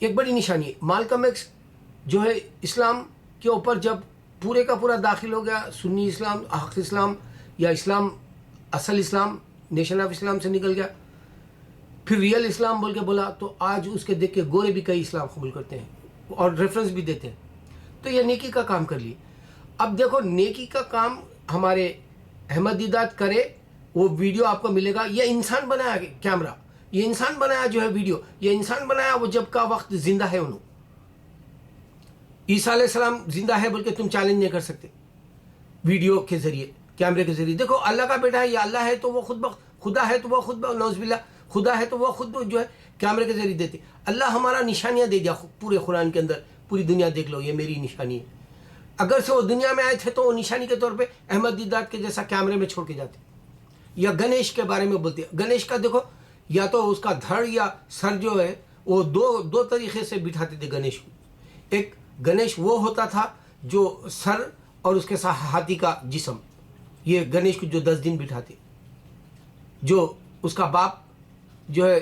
ایک بڑی نشانی ہے. مالکم ایکس جو ہے اسلام کے اوپر جب پورے کا پورا داخل ہو گیا, سنی اسلام, حق اسلام یا اسلام اصل اسلام نیشن آف اسلام سے نکل گیا, پھر ریئل اسلام بول کے بولا, تو آج اس کے دیکھ کے گورے بھی کئی اسلام قبول کرتے ہیں اور ریفرنس بھی دیتے ہیں. تو یہ نیکی کا کام کر لیے. اب دیکھو نیکی کا کام ہمارے احمد دیدات کرے, وہ ویڈیو آپ کو ملے گا. یہ انسان بنایا کیمرہ, یہ انسان بنایا جو ہے ویڈیو, یہ انسان بنایا وہ جب کا وقت زندہ ہے. انہوں عیسیٰ علیہ السلام زندہ ہے بول کے تم چیلنج نہیں کر سکتے ویڈیو کے ذریعے, کیمرے کے ذریعے. دیکھو اللہ کا بیٹا ہے, یا اللہ ہے تو وہ خود خدا ہے تو وہ خود نعوذ باللہ خدا ہے تو وہ خود جو ہے کیمرے کے ذریعے دیتے. اللہ ہمارا نشانیاں دے دیا پورے قرآن کے اندر, پوری دنیا دیکھ لو یہ میری نشانی ہے. اگر سے وہ دنیا میں آئے تھے تو وہ نشانی کے طور پہ احمد دیدات کے جیسا کیمرے میں چھوڑ کے جاتے. یا گنیش کے بارے میں بولتے, گنیش کا دیکھو یا تو اس کا دھڑ یا سر جو ہے وہ دو طریقے سے بٹھاتے تھے گنیش کو. ایک گنیش وہ ہوتا تھا جو سر اور اس کے ساتھ ہاتھی کا جسم, یہ گنیش کو جو 10 دن بٹھاتے. جو اس کا باپ جو ہے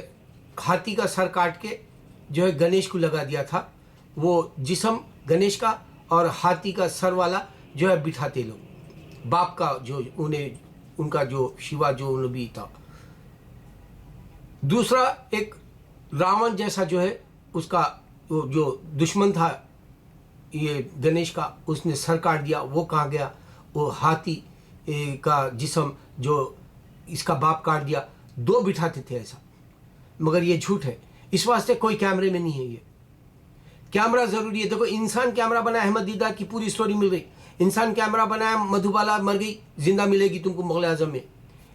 ہاتھی کا سر کاٹ کے جو ہے گنیش کو لگا دیا تھا, وہ جسم گنیش کا اور ہاتھی کا سر والا جو ہے بٹھاتے لوگ, باپ کا جو ان کا جو شیوا جو نبی تھا. دوسرا ایک راون جیسا جو ہے اس کا جو دشمن تھا یہ گنیش کا, اس نے سر کاٹ دیا, وہ کہاں گیا, وہ ہاتھی کا جسم جو اس کا باپ کاٹ دیا. 2 بٹھاتے تھے ایسا, مگر یہ جھوٹ ہے. اس واسطے کوئی کیمرے میں نہیں ہے. یہ کیمرہ ضروری ہے. دیکھو انسان کیمرہ بنا, احمد دیدات کی پوری سٹوری مل گئی. انسان کیمرہ بنایا, مدھوبالا مر گئی, زندہ ملے گی تم کو مغل اعظم میں.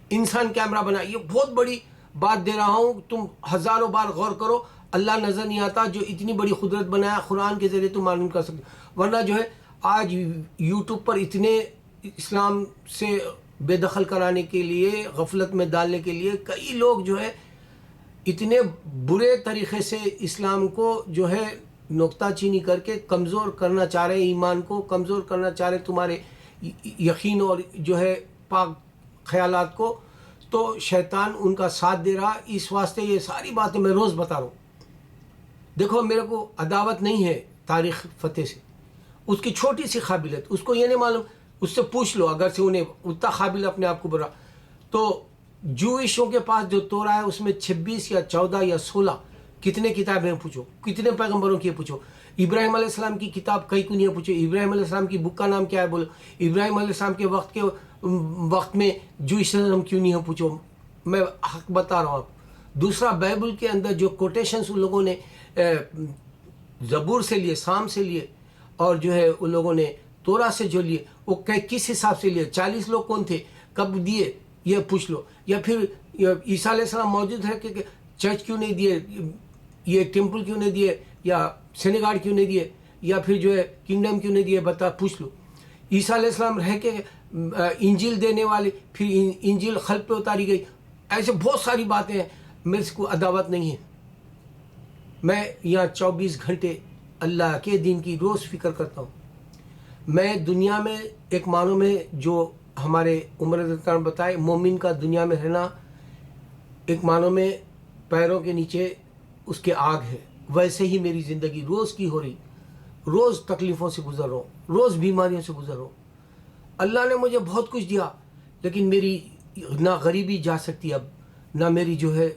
انسان کیمرہ بنا, یہ بہت بڑی بات دے رہا ہوں, تم ہزاروں بار غور کرو. اللہ نظر نہیں آتا جو اتنی بڑی قدرت بنایا, قرآن کے ذریعے تم معلوم کر سکتے. ورنہ جو ہے آج یوٹیوب پر اتنے اسلام سے بے دخل کرانے کے لیے, غفلت میں ڈالنے کے لیے کئی لوگ جو ہے اتنے برے طریقے سے اسلام کو جو ہے نکتہ چینی کر کے کمزور کرنا چاہ رہے, ایمان کو کمزور کرنا چاہ رہے, تمہارے یقین اور جو ہے پاک خیالات کو. تو شیطان ان کا ساتھ دے رہا. اس واسطے یہ ساری باتیں میں روز بتا رہا ہوں. دیکھو میرے کو عداوت نہیں ہے تاریخ فتح سے, اس کی چھوٹی سی قابلیت, اس کو یہ نہیں معلوم, اس سے پوچھ لو اگر سے انہیں اتنا قابل اپنے آپ کو برا. تو جوئشوں کے پاس جو تورا ہے اس میں 26 یا 14 یا 16 کتنے کتابیں پوچھو, کتنے پیغمبروں کی پوچھو. ابراہیم علیہ السلام کی کتاب کئی کو نہیں پوچھو, ابراہیم علیہ السلام کی بک کا نام کیا ہے بولو, ابراہیم علیہ السلام کے وقت میں جوئشزم کیوں نہیں ہے پوچھو. میں حق بتا رہا ہوں آپ. دوسرا بائبل کے اندر جو کوٹیشنز ان لوگوں نے زبور سے لیے, سام سے لیے, اور جو ہے ان لوگوں نے تورا سے جو لیے, وہ کس حساب سے لیے, 40 لوگ کون تھے, کب دیے, یہ پوچھ لو. یا پھر عیسیٰ علیہ السلام موجود ہے کہ چرچ کیوں نہیں دیے, یہ ٹیمپل کیوں نہیں دیے, یا سینیگاڈ کیوں نہیں دیے, یا پھر جو ہے کنگڈم کیوں نہیں دیے, بتا پوچھ لو. عیسیٰ علیہ السلام رہ کے انجیل دینے والے, پھر انجیل خلق پہ اتاری گئی. ایسے بہت ساری باتیں ہیں. میرے کو عداوت نہیں ہے, میں یہاں 24 گھنٹے اللہ کے دین کی روز فکر کرتا ہوں. میں دنیا میں ایک معنوں میں جو ہمارے عمر رضی اللہ عنہ بتائے, مومن کا دنیا میں رہنا ایک معنوں میں پیروں کے نیچے اس کے آگ ہے, ویسے ہی میری زندگی روز کی ہو رہی. روز تکلیفوں سے گزر رہا ہوں, روز بیماریوں سے گزر رہا ہوں. اللہ نے مجھے بہت کچھ دیا, لیکن میری نہ غریبی جا سکتی اب, نہ میری جو ہے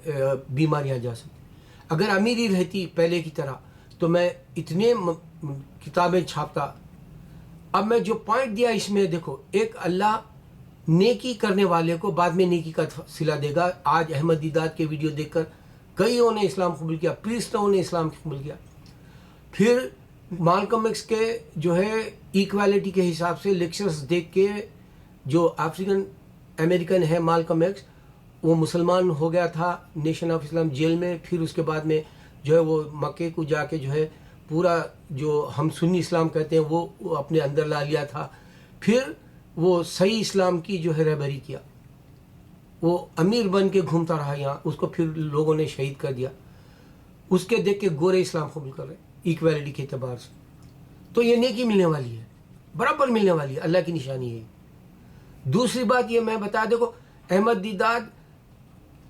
بیماریاں جا سکتی. اگر امیری رہتی پہلے کی طرح تو میں اتنے کتابیں چھاپتا. اب میں جو پوائنٹ دیا اس میں دیکھو, ایک اللہ نیکی کرنے والے کو بعد میں نیکی کا صلہ دے گا. آج احمد دیدات کے ویڈیو دیکھ کر کئیوں نے اسلام قبول کیا, پریسٹوں نے اسلام قبول کیا. پھر مالکم ایکس کے جو ہے ایکویلٹی کے حساب سے لیکچرز دیکھ کے, جو افریقن امریکن ہے مالکم ایکس, وہ مسلمان ہو گیا تھا نیشن آف اسلام جیل میں. پھر اس کے بعد میں جو ہے وہ مکے کو جا کے جو ہے پورا جو ہم سنی اسلام کہتے ہیں وہ اپنے اندر لا لیا تھا. پھر وہ صحیح اسلام کی جو ہے رہبری کیا, وہ امیر بن کے گھومتا رہا یہاں, اس کو پھر لوگوں نے شہید کر دیا. اس کے دیکھ کے گورے اسلام قبول کر رہے ایکویلٹی کے اعتبار سے. تو یہ نیکی ملنے والی ہے, برابر ملنے والی ہے, اللہ کی نشانی ہے. دوسری بات یہ میں بتا, دیکھو احمد دیدات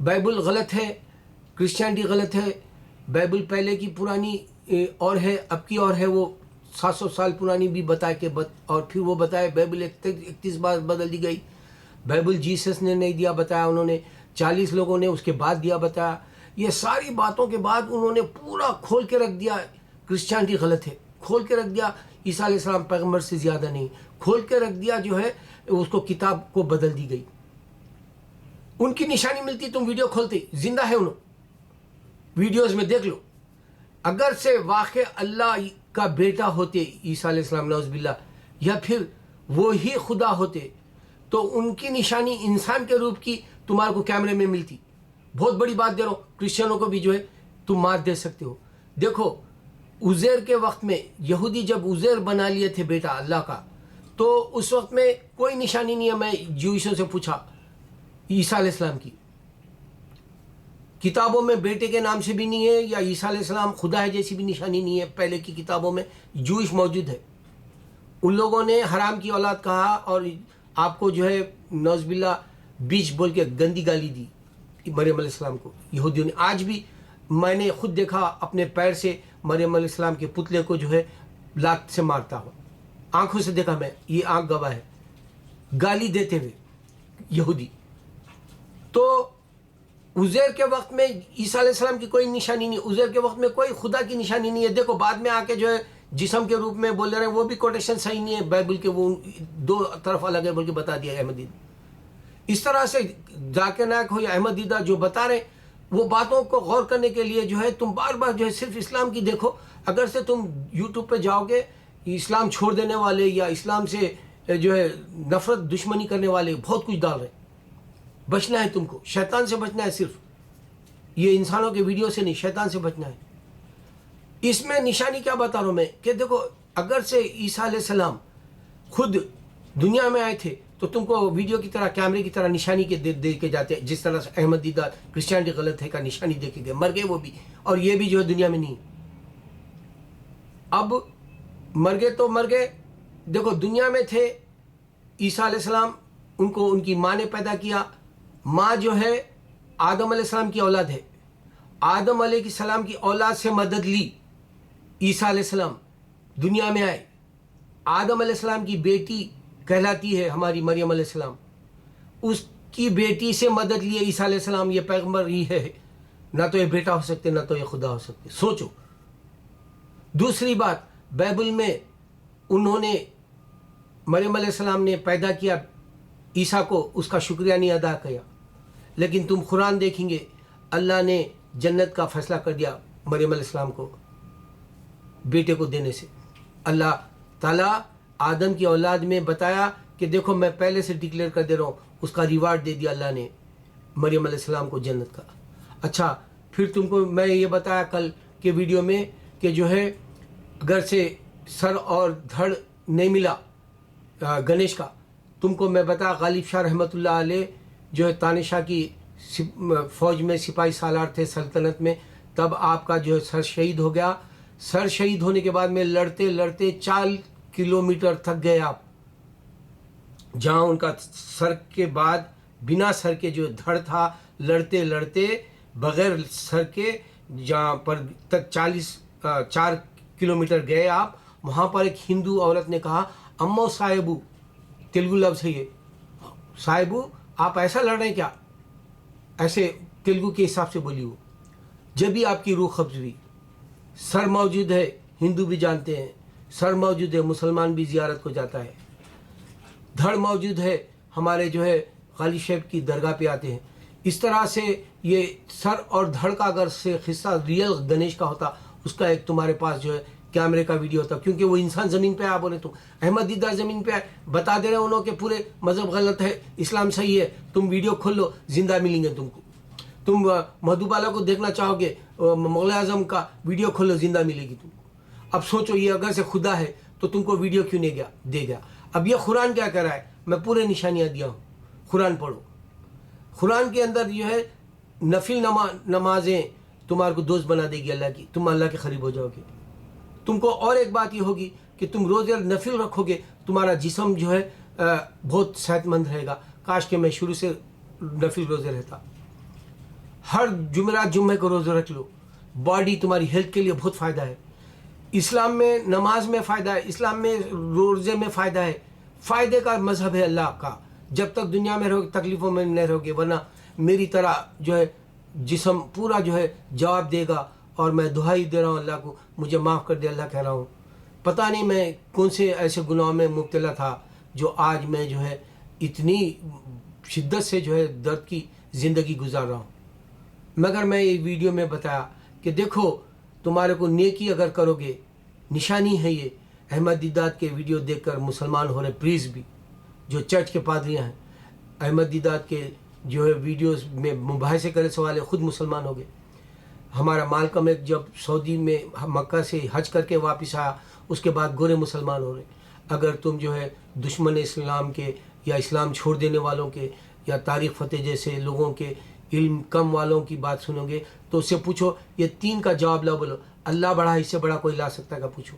بائبل غلط ہے, کرسچینٹی غلط ہے, بائبل پہلے کی پرانی اور ہے اب کی اور ہے وہ 700 سال پرانی بھی بتائے کہ اور پھر وہ بتائے بائبل 31 بار بدل دی گئی. بائبل جیسس نے نہیں دیا بتایا انہوں نے, 40 لوگوں نے اس کے بعد دیا بتایا. یہ ساری باتوں کے بعد انہوں نے پورا کھول کے رکھ دیا کرسچینٹی غلط ہے, کھول کے رکھ دیا عیسیٰ علیہ السلام پیغمبر سے زیادہ نہیں, کھول کے رکھ دیا جو ہے اس کو کتاب کو بدل دی گئی. ان کی نشانی ملتی تم ویڈیو کھولتے, زندہ ہے انہوں, ویڈیوز میں دیکھ لو. اگر سے واقع اللہ کا بیٹا ہوتے عیسیٰ علیہ السلام نعوذ باللہ, یا پھر وہی خدا ہوتے, تو ان کی نشانی انسان کے روپ کی تمہارے کو کیمرے میں ملتی. بہت بڑی بات دے رہا ہوں, کرسچنوں کو بھی جو ہے تم مات دے سکتے ہو. دیکھو عزیر کے وقت میں یہودی جب عزیر بنا لیے تھے بیٹا اللہ کا, تو اس وقت میں کوئی نشانی نہیں ہے. میں جوئشوں سے پوچھا عیسیٰ علیہ السلام کی کتابوں میں بیٹے کے نام سے بھی نہیں ہے, یا عیسیٰ علیہ السلام خدا ہے جیسی بھی نشانی نہیں ہے. پہلے کی کتابوں میں جوئش موجود ہے. ان لوگوں نے حرام کی اولاد کہا اور آپ کو جو ہے نعوذ باللہ بیچ بول کے گندی گالی دی مریم علیہ السلام کو یہودیوں نے. آج بھی میں نے خود دیکھا اپنے پیر سے مریم علیہ السلام کے پتلے کو جو ہے لات سے مارتا ہوں, آنکھوں سے دیکھا میں, یہ آنکھ گواہ ہے, گالی دیتے ہوئے یہودی. تو عزیر کے وقت میں عیسیٰ علیہ السلام کی کوئی نشانی نہیں, عزیر کے وقت میں کوئی خدا کی نشانی نہیں ہے. دیکھو بعد میں آ کے جو ہے جسم کے روپ میں بول رہے ہیں, وہ بھی کوٹیشن صحیح نہیں ہے بائبل کے, وہ دو طرف الگ ہے بول کے بتا دیا احمد دیدہ. اس طرح سے ذاکر نائک ہو یا احمد دیدہ جو بتا رہے, وہ باتوں کو غور کرنے کے لیے جو ہے تم بار بار جو ہے صرف اسلام کی دیکھو. اگر سے تم یوٹیوب پہ جاؤ گے, اسلام چھوڑ دینے والے یا اسلام سے جو ہے نفرت دشمنی کرنے والے بہت کچھ ڈال رہے ہیں. بچنا ہے تم کو, شیطان سے بچنا ہے, صرف یہ انسانوں کے ویڈیو سے نہیں, شیطان سے بچنا ہے. اس میں نشانی کیا بتا رہا ہوں میں کہ دیکھو اگر سے عیسیٰ علیہ السلام خود دنیا میں آئے تھے تو تم کو ویڈیو کی طرح کیمرے کی طرح نشانی کے دے کے جاتے, جس طرح سے احمد دیدہ کرسچینٹی غلط ہے کا نشانی دے کے گئے, مر گئے وہ بھی, اور یہ بھی جو ہے دنیا میں نہیں. اب مر گئے تو مر گئے. دیکھو دنیا میں تھے عیسیٰ علیہ السلام, ان کو ان کی ماں نے پیدا کیا. ماں جو ہے آدم علیہ السلام کی اولاد ہے, آدم علیہ السلام کی اولاد سے مدد لی عیسیٰ علیہ السلام, دنیا میں آئے. آدم علیہ السلام کی بیٹی کہلاتی ہے ہماری مریم علیہ السلام, اس کی بیٹی سے مدد لی عیسیٰ علیہ السلام. یہ پیغمبر ہی ہے, نہ تو یہ بیٹا ہو سکتے نہ تو یہ خدا ہو سکتے, سوچو. دوسری بات, بائبل میں انہوں نے مریم علیہ السلام نے پیدا کیا عیسیٰ کو, اس کا شکریہ نہیں ادا کیا. لیکن تم قرآن دیکھیں گے اللہ نے جنت کا فیصلہ کر دیا مریم علیہ السلام کو بیٹے کو دینے سے. اللہ تعالیٰ آدم کی اولاد میں بتایا کہ دیکھو میں پہلے سے ڈکلیئر کر دے رہا ہوں, اس کا ریوارڈ دے دیا اللہ نے مریم علیہ السلام کو جنت کا. اچھا پھر تم کو میں یہ بتایا کل کے ویڈیو میں کہ جو ہے اگر سے سر اور دھڑ نہیں ملا گنیش کا, تم کو میں بتایا غالب شاہ رحمۃ اللہ علیہ جو ہے تانشاہ کی فوج میں سپاہی سالار تھے سلطنت میں, تب آپ کا جو ہے سر شہید ہو گیا. سر شہید ہونے کے بعد میں لڑتے لڑتے 4 کلومیٹر تھک گئے آپ, جہاں ان کا سر کے بعد بنا سر کے جو دھڑ تھا, لڑتے لڑتے بغیر سر کے جہاں پر تک 4 کلومیٹر گئے آپ. وہاں پر ایک ہندو عورت نے کہا امو صاحبو, تیلگو لفظ ہے یہ, صاحبو آپ ایسا لڑ رہے ہیں کیا, ایسے تیلگو کے حساب سے بولی وہ. جب بھی آپ کی روح قبض ہوئی, سر موجود ہے, ہندو بھی جانتے ہیں, سر موجود ہے, مسلمان بھی زیارت کو جاتا ہے, دھڑ موجود ہے, ہمارے جو ہے غالب شیخ کی درگاہ پہ آتے ہیں. اس طرح سے یہ سر اور دھڑ کا اگر سے قصہ ریئل گنیش کا ہوتا, اس کا ایک تمہارے پاس جو ہے کیمرے کا ویڈیو ہوتا, کیونکہ وہ انسان زمین پہ آیا بولے تو احمد دیدہ زمین پہ آئے, بتا دے رہے ہیں انہوں کہ پورے مذہب غلط ہے, اسلام صحیح ہے. تم ویڈیو کھول لو, زندہ ملیں گے تم کو. تم مدھو بالا کو دیکھنا چاہو گے, مغل اعظم کا ویڈیو کھول لو, زندہ ملے گی تم کو. اب سوچو یہ اگر سے خدا ہے تو تم کو ویڈیو کیوں نہیں دے گیا. اب یہ قرآن کیا کہہ رہا ہے, میں پورے نشانیاں دیا ہوں, قرآن پڑھو. قرآن کے اندر جو ہے نفل نمازیں تمہارے کو دوست بنا دے گی اللہ کی, تم اللہ کے قریب ہو جاؤ گے. تم کو اور ایک بات یہ ہوگی کہ تم روزے نفل رکھو گے, تمہارا جسم جو ہے بہت صحت مند رہے گا. کاش کہ میں شروع سے نفل روزے رہتا. ہر جمعرات جمعے کو روزہ رکھ لو, باڈی تمہاری ہیلتھ کے لیے بہت فائدہ ہے. اسلام میں نماز میں فائدہ ہے، اسلام میں روزے میں فائدہ ہے، فائدے کا مذہب ہے اللہ کا. جب تک دنیا میں رہو تکلیفوں میں نہیں رہو گے، ورنہ میری طرح جو ہے جسم پورا جو ہے جواب دے گا. اور میں دعائی دے رہا ہوں اللہ کو، مجھے معاف کر دے اللہ کہہ رہا ہوں. پتہ نہیں میں کون سے ایسے گناہوں میں مبتلا تھا جو آج میں جو ہے اتنی شدت سے جو ہے درد کی زندگی گزار رہا ہوں. مگر میں یہ ویڈیو میں بتایا کہ دیکھو تمہارے کو نیکی اگر کرو گے، نشانی ہے یہ. احمد دیدات کے ویڈیو دیکھ کر مسلمان ہو رہے پریس بھی، جو چرچ کے پادریاں ہیں. احمد دیدات کے جو ہے ویڈیوز میں مباحثے کرے سوال ہے، خود مسلمان ہو گئے. ہمارا مالکم ایک جب سعودی میں مکہ سے حج کر کے واپس آیا، اس کے بعد گورے مسلمان ہو رہے. اگر تم جو ہے دشمن اسلام کے یا اسلام چھوڑ دینے والوں کے یا تاریخ فتح جیسے لوگوں کے علم کم والوں کی بات سنو گے تو اس سے پوچھو یہ 3 کا جواب لا، بولو اللہ بڑا ہے، اس سے بڑا کوئی لا سکتا ہے کیا؟ پوچھو.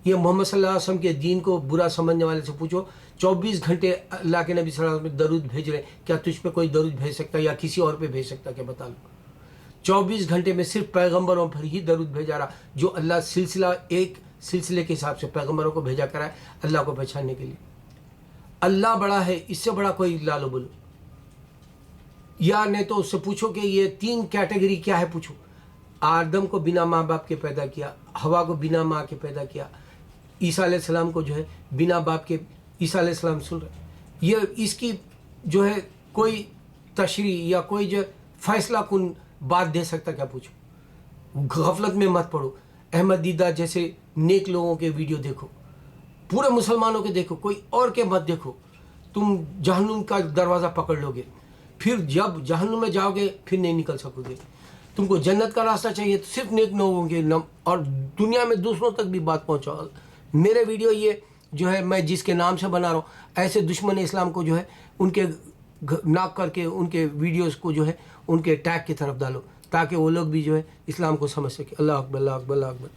یہ محمد صلی اللہ علیہ وسلم کے دین کو برا سمجھنے والے سے پوچھو. 24 گھنٹے اللہ کے نبی صلی اللہ علیہ وسلم درود بھیج رہے، کیا تجھ پہ کوئی درود بھیج سکتا ہے یا کسی اور پہ بھیج سکتا ہے؟ کیا بتا لو. 24 گھنٹے میں صرف پیغمبروں پر ہی درود بھیجا رہا، جو اللہ ایک سلسلے کے حساب سے پیغمبروں کو بھیجا کرا ہے اللہ کو پہچاننے کے لیے. اللہ بڑا ہے، اس سے بڑا کوئی لا لو بولو. یا نہیں تو اس سے پوچھو کہ یہ 3 کیٹیگری کیا ہے. پوچھو آدم کو بنا ماں باپ کے پیدا کیا، ہوا کو بنا ماں کے پیدا کیا، عیسیٰ علیہ السلام کو جو ہے بنا باپ کے عیسیٰ علیہ السلام سن رہے. یہ اس کی جو ہے کوئی تشریح یا کوئی جو فیصلہ کن بات دے سکتا کیا؟ پوچھو. غفلت میں مت پڑو. احمد دیدہ جیسے نیک لوگوں کے ویڈیو دیکھو، پورے مسلمانوں کے دیکھو، کوئی اور کے مت دیکھو. تم جہنم کا دروازہ پکڑ لو گے، پھر جب جہنم میں جاؤ گے پھر نہیں نکل سکو گے. تم کو جنت کا راستہ چاہیے تو صرف نیک لوگوں کے اور دنیا میں دوسروں تک بھی بات پہنچاؤ. میرے ویڈیو یہ جو ہے میں جس کے نام سے بنا رہا ہوں، ایسے دشمن اسلام کو جو ہے ان کے ناک کر کے ان کے ویڈیوز کو جو ہے ان کے ٹیگ کی طرف ڈالو، تاکہ وہ لوگ بھی جو ہے اسلام کو سمجھ سکے. اللہ اکبر، اللہ اکبر، اللہ اکبر.